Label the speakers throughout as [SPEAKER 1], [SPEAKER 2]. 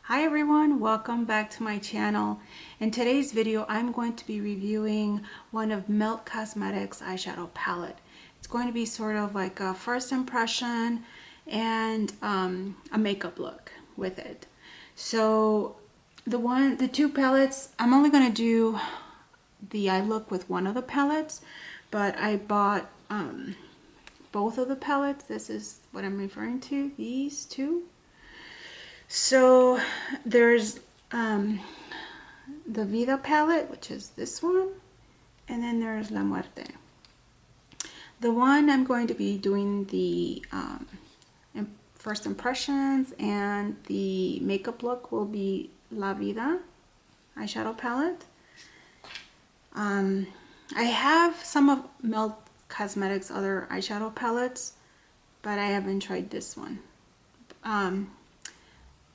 [SPEAKER 1] Hi everyone, welcome back to my channel. In today's video, I'm going to be reviewing one of Melt Cosmetics eyeshadow palette. It's going to be sort of like a first impression and a makeup look with it. So the two palettes, I'm only going to do the eye look with one of the palettes, but I bought both of the palettes. This is what I'm referring to, these two. So there's the Vida palette, which is this one, and then there's La Muerte. The one I'm going to be doing the first impressions and the makeup look will be La Vida eyeshadow palette. I have some of Melt Cosmetics other eyeshadow palettes, but I haven't tried this one.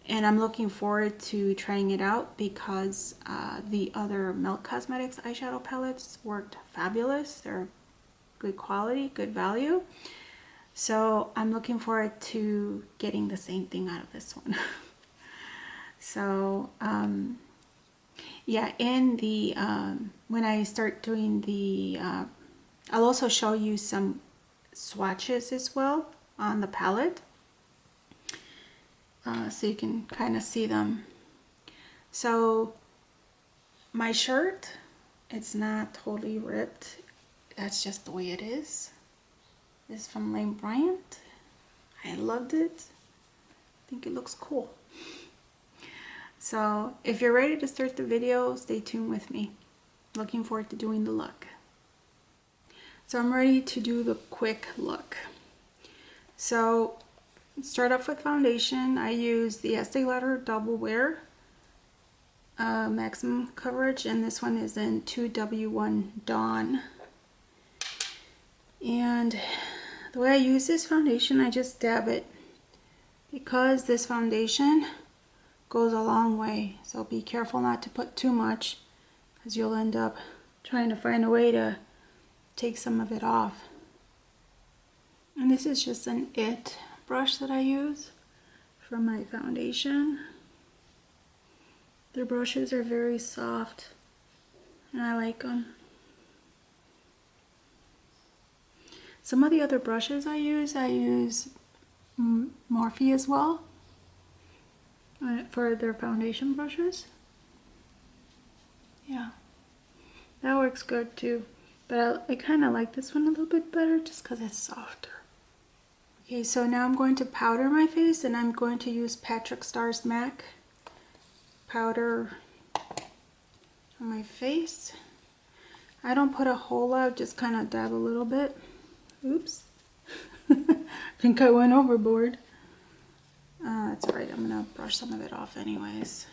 [SPEAKER 1] And I'm looking forward to trying it out because the other Melt Cosmetics eyeshadow palettes worked fabulous. They're good quality, good value. So I'm looking forward to getting the same thing out of this one. So yeah, in the when I start doing the I'll also show you some swatches as well on the palette. So you can kind of see them. So my shirt, it's not totally ripped. That's just the way it is. This is from Lane Bryant. I loved it. I think it looks cool. So if you're ready to start the video, stay tuned with me. Looking forward to doing the look. So I'm ready to do the quick look. So start off with foundation. I use the Estee Lauder Double Wear Maximum Coverage, and this one is in 2W1 Dawn. And the way I use this foundation, I just dab it because this foundation goes a long way. So be careful not to put too much because you'll end up trying to find a way to take some of it off. And this is just an IT brush that I use for my foundation. The brushes are very soft and I like them. Some of the other brushes I use Morphe as well for their foundation brushes. Yeah, that works good too, but I kind of like this one a little bit better just because it's softer. Okay, so now I'm going to powder my face, and I'm going to use Patrick Starr's MAC powder on my face. I don't put a whole lot, just kind of dab a little bit. Oops. I think I went overboard. That's alright, I'm going to brush some of it off anyways.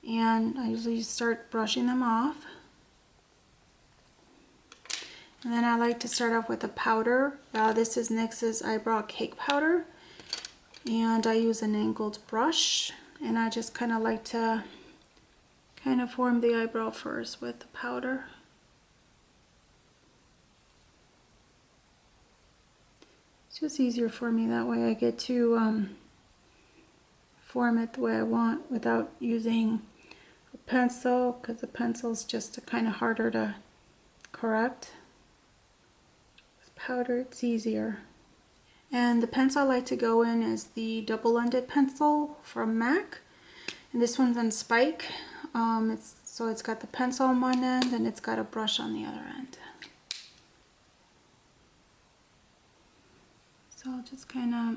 [SPEAKER 1] And I usually start brushing them off. And then I like to start off with a powder. This is NYX's Eyebrow Cake Powder. And I use an angled brush. And I just kind of like to kind of form the eyebrow first with the powder. It's just easier for me that way. I get to form it the way I want without using a pencil, because the pencil is just kind of harder to correct. Powder, it's easier. And the pencil I like to go in is the double-ended pencil from MAC, and this one's on spike. So it's got the pencil on one end and it's got a brush on the other end. So I'll just kind of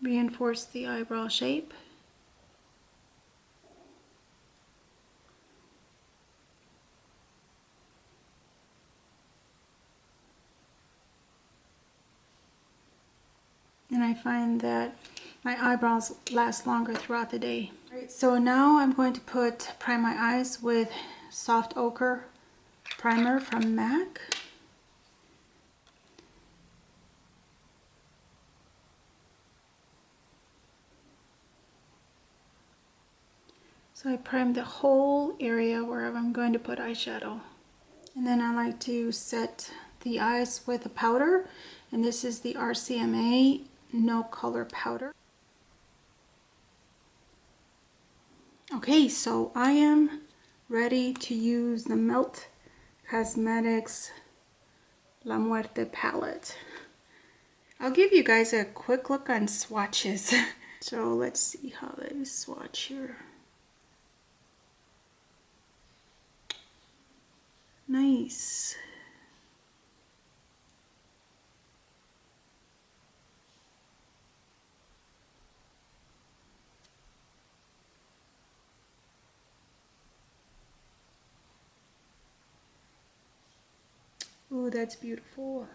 [SPEAKER 1] reinforce the eyebrow shape. And I find that my eyebrows last longer throughout the day. Alright, so now I'm going to prime my eyes with Soft Ochre Primer from MAC. So I prime the whole area where I'm going to put eyeshadow. And then I like to set the eyes with a powder. and this is the RCMA No Color Powder. Okay, so I am ready to use the Melt Cosmetics La Muerte palette. I'll give you guys a quick look on swatches. So let's see how they swatch here. Nice. Oh, that's beautiful.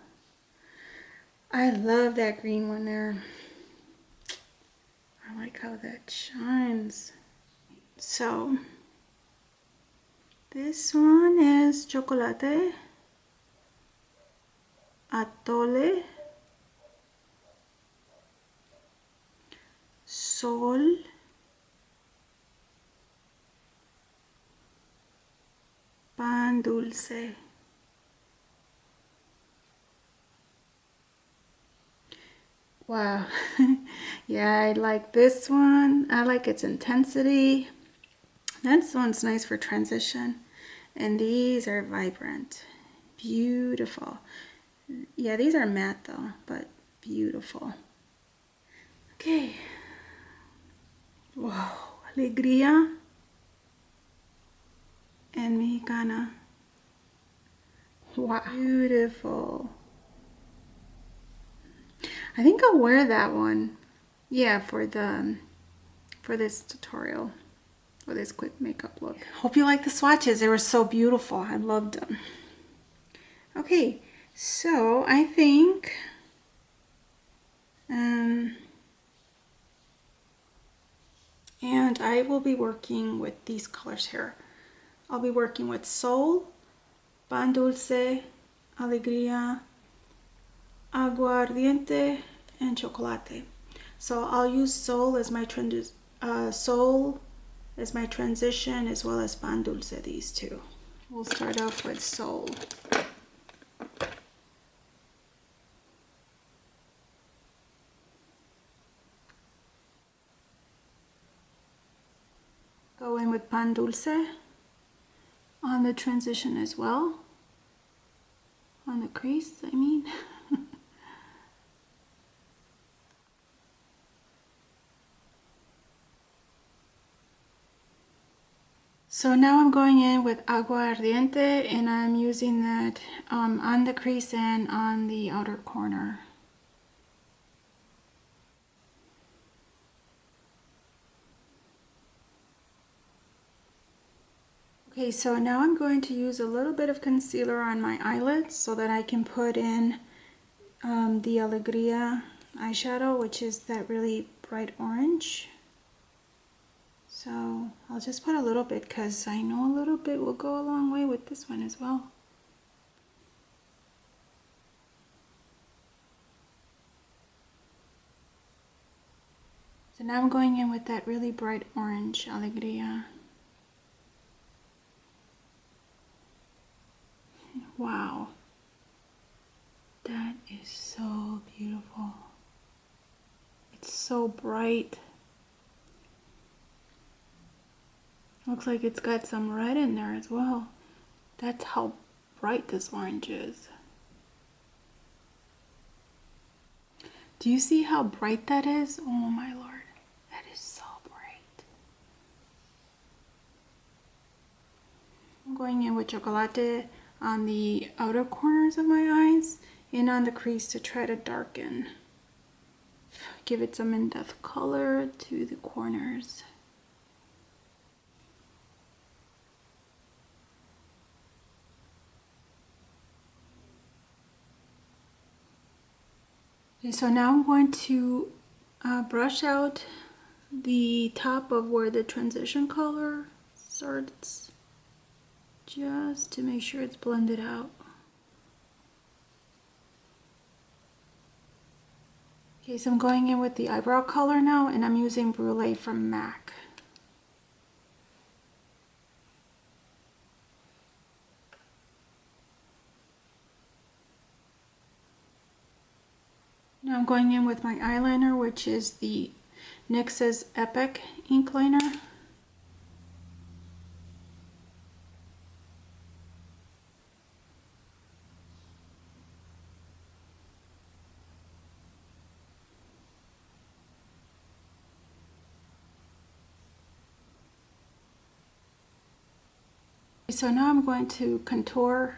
[SPEAKER 1] I love that green one there. I like how that shines. So, this one is Chocolate, Atole, Sol, Pan Dulce. Wow. Yeah, I like this one. I like its intensity. This one's nice for transition. And these are vibrant. Beautiful. Yeah, these are matte though, but beautiful. Okay. Wow. Alegría and Mexicana. Wow. Beautiful. I think I'll wear that one. Yeah, for this tutorial. For this quick makeup look. Hope you like the swatches. They were so beautiful. I loved them. Okay, so I think and I will be working with these colors here. I'll be working with Sol, Pan Dulce, Alegría, Aguardiente, and Chocolate. So I'll use Sol as my transition, as well as Pan Dulce, these two. We'll start off with Sol. Go in with Pan Dulce on the transition as well. On the crease, I mean. So now I'm going in with Aguardiente, and I'm using that on the crease and on the outer corner. Okay, so now I'm going to use a little bit of concealer on my eyelids so that I can put in the Alegría eyeshadow, which is that really bright orange. So I'll just put a little bit because I know a little bit will go a long way with this one as well. So now I'm going in with that really bright orange Alegría. Wow, that is so beautiful. It's so bright. Looks like it's got some red in there as well. That's how bright this orange is. Do you see how bright that is? Oh my lord, that is so bright. I'm going in with Chocolate on the outer corners of my eyes and on the crease to try to darken. Give it some in-depth color to the corners. Okay, so now I'm going to brush out the top of where the transition color starts, just to make sure it's blended out. Okay, so I'm going in with the eyebrow color now, and I'm using Brulee from MAC. Now I'm going in with my eyeliner, which is the NYX's Epic ink liner. So now I'm going to contour,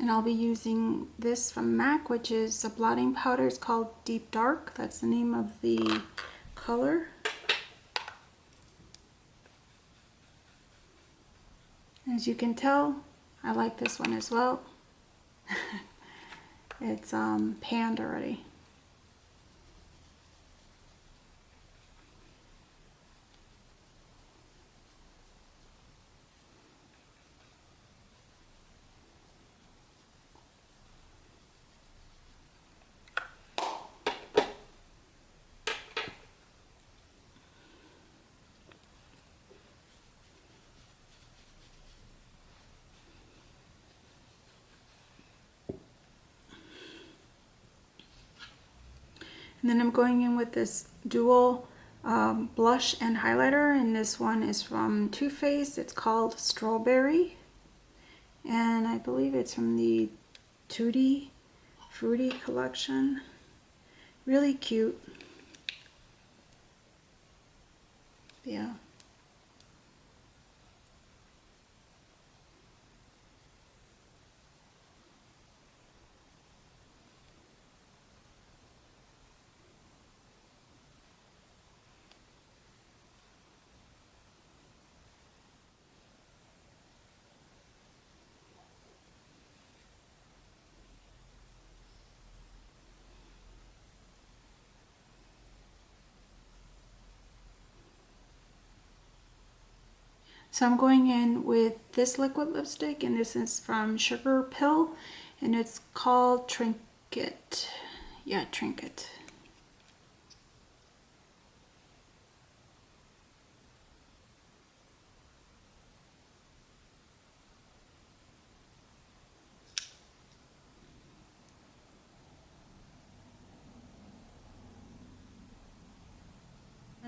[SPEAKER 1] and I'll be using this from MAC, which is a blotting powder. It's called Deep Dark. That's the name of the color. As you can tell, I like this one as well. It's panned already. And then I'm going in with this dual blush and highlighter, and this one is from Too Faced. It's called Strawberry, and I believe it's from the Tutti Fruity collection. Really cute. Yeah. So I'm going in with this liquid lipstick, and this is from Sugarpill, and it's called Trinket. Yeah, Trinket.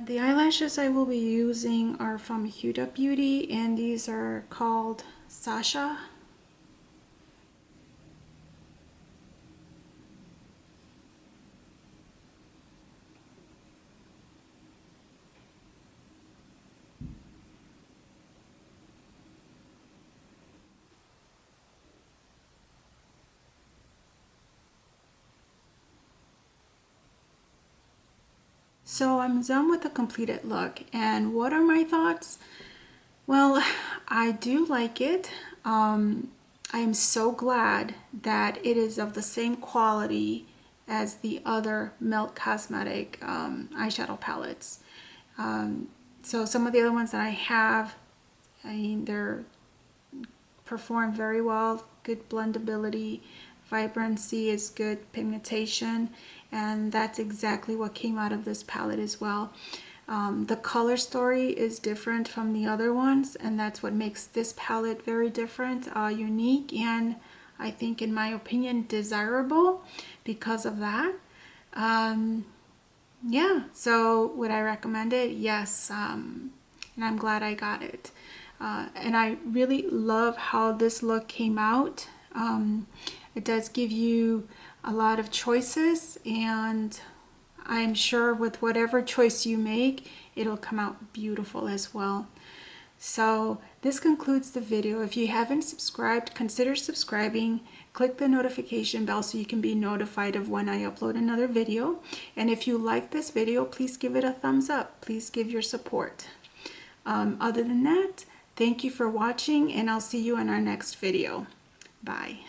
[SPEAKER 1] The eyelashes I will be using are from Huda Beauty, and these are called Sasha. So I'm done with the completed look, and what are my thoughts? Well, I do like it. I am so glad that it is of the same quality as the other Melt Cosmetic eyeshadow palettes. So some of the other ones that I have, I mean, they're perform very well, good blendability, vibrancy is good, pigmentation, and that's exactly what came out of this palette as well. The color story is different from the other ones, and that's what makes this palette very different, unique, and I think, in my opinion, desirable because of that. Yeah, so would I recommend it? Yes, and I'm glad I got it. And I really love how this look came out. It does give you a lot of choices, and I'm sure with whatever choice you make, it'll come out beautiful as well. So this concludes the video. If you haven't subscribed, consider subscribing. Click the notification bell so you can be notified of when I upload another video. And if you like this video, please give it a thumbs up. Please give your support. Other than that, thank you for watching, and I'll see you in our next video. Bye.